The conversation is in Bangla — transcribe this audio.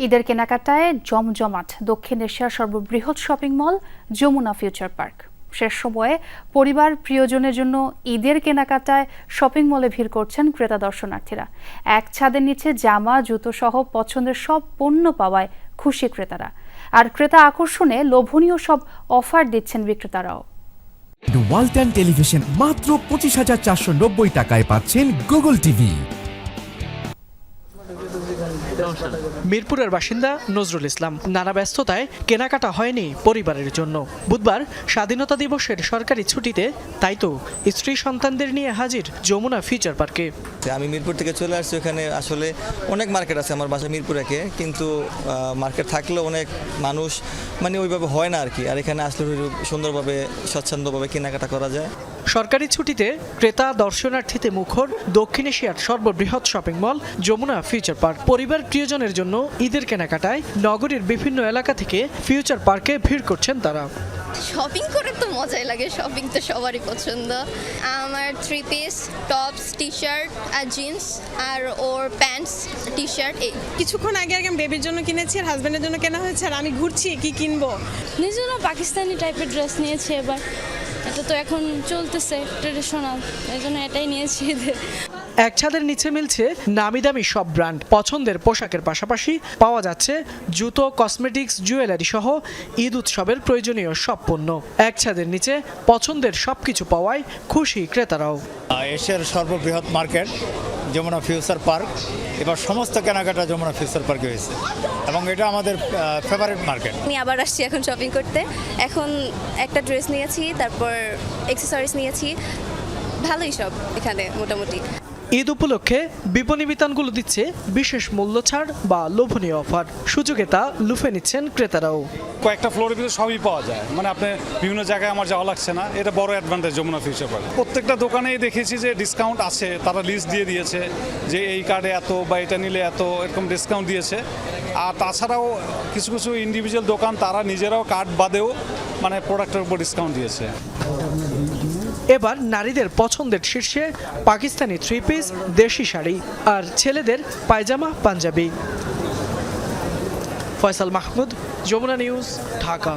ঈদের কেনাকাটায় জমজমাট দক্ষিণ এশিয়ার সর্ববৃহৎ shopping mall Jamuna Future Park. শেষ সময়ে পরিবার প্রিয়জনের জন্য ঈদের কেনাকাটায় শপিং মলে ভিড় করছেন ক্রেতা দর্শনার্থীরা। এক ছাদের নিচে জামা জুতো সহ পছন্দের সব পণ্য পাওয়ায় খুশি ক্রেতারা, আর ক্রেতা আকর্ষণে লোভনীয় সব অফার দিচ্ছেন বিক্রেতারাও। ওয়ালটন টেলিভিশন মাত্র 25,490 টাকায় পাচ্ছেন গুগল টিভি। মিরপুরের বাসিন্দা নজরুল ইসলাম নানা ব্যস্ততায় কেনাকাটা হয়নি পরিবারের জন্য। বুধবার স্বাধীনতা দিবসের সরকারি ছুটিতে তাই তো স্ত্রী সন্তানদের নিয়ে হাজির যমুনা ফিউচার পার্কে। আমি মিরপুর থেকে চলে আসছি। ওখানে আসলে অনেক মার্কেট আছে, আমার বাসা মিরপুর একে, কিন্তু মার্কেট থাকলেও অনেক মানুষ ওইভাবে হয় না আর কি। আর এখানে আসলে সুন্দরভাবে স্বচ্ছন্দভাবে কেনাকাটা করা যায়। সরকারি ছুটিতে ক্রেতা দর্শনার্থীতে মুখর দক্ষিণ এশিয়ার সর্ববৃহৎ shopping mall Jamuna Future Park. পরিবার প্রিয়জনের জন্য ঈদের কেনাকাটায় নগরীর বিভিন্ন এলাকা থেকে ফিউচার পার্কে ভিড় করছেন তারা। শপিং করে তো মজাই লাগে, শপিং তো সবারই পছন্দ। আমার 3 পিস টপস, টি শার্ট আর জিন্স আর ওর প্যান্টস টি শার্ট। এই কিছুক্ষণ আগে আমি বেবির জন্য কিনেছি আর হাজব্যান্ডের জন্য কেনা হয়েছে, আর আমি ঘুরছি কি কিনবো। নিজের জন্য পাকিস্তানি টাইপের ড্রেস নিয়েছি এবার, এটা তো এখন চলতেছে ট্রেডিশনাল, এই জন্য এটাই নিয়েছি। এক ছাদের নিচে মিলছে নামি দামি সব ব্র্যান্ড। পছন্দের পোশাকের পাশাপাশি পাওয়া যাচ্ছে জুতো, কসমেটিক্স, জুয়েলারি সহ ঈদ উৎসবের প্রয়োজনীয় সব পণ্য। এক ছাদের নিচে পছন্দের সবকিছু পাওয়ায় খুশি ক্রেতারাও। এশিয়ার সর্ববৃহৎ মার্কেট যমুনা ফিউচার পার্ক, এবার সমস্ত কেনাকাটা যমুনা ফিউচার পার্কে হয়েছে এবং এটা আমাদের ফেভারিট মার্কেট। আমি আবার আসছি এখন শপিং করতে। এখন একটা ড্রেস নিয়েছি, তারপর অ্যাকসেসরিজ নিয়েছি। ভালোই সব এখানে মোটামুটি। ঈদ উপলক্ষে বিপণী বিতানগুলো দিচ্ছে বিশেষ মূল্য ছাড় বা লোভনীয় অফার। সুযোগে তা লুফে নিচ্ছেন ক্রেতারাও। কয়েকটা ফ্লোরের ভিতরে সবই পাওয়া যায়, আপনি বিভিন্ন জায়গায় আমার যাওয়া লাগছে না। এটা বড় অ্যাডভান্টেজ যমুনা ফিউচার পার্ক। প্রত্যেকটা দোকানেই দেখেছি যে ডিসকাউন্ট আছে, তারা লিস্ট দিয়ে দিয়েছে যে এই কার্ডে এত বা এটা নিলে এত, এরকম ডিসকাউন্ট দিয়েছে। আর তাছাড়াও কিছু কিছু ইন্ডিভিজুয়াল দোকান তারা নিজেরাও কার্ড বাদেও প্রোডাক্টের উপর ডিসকাউন্ট দিয়েছে। এবার নারীদের পছন্দের শীর্ষে পাকিস্তানি 3 পিস, দেশি শাড়ি আর ছেলেদের পায়জামা, পাঞ্জাবি। ফয়সাল মাহমুদ, যমুনা নিউজ, ঢাকা।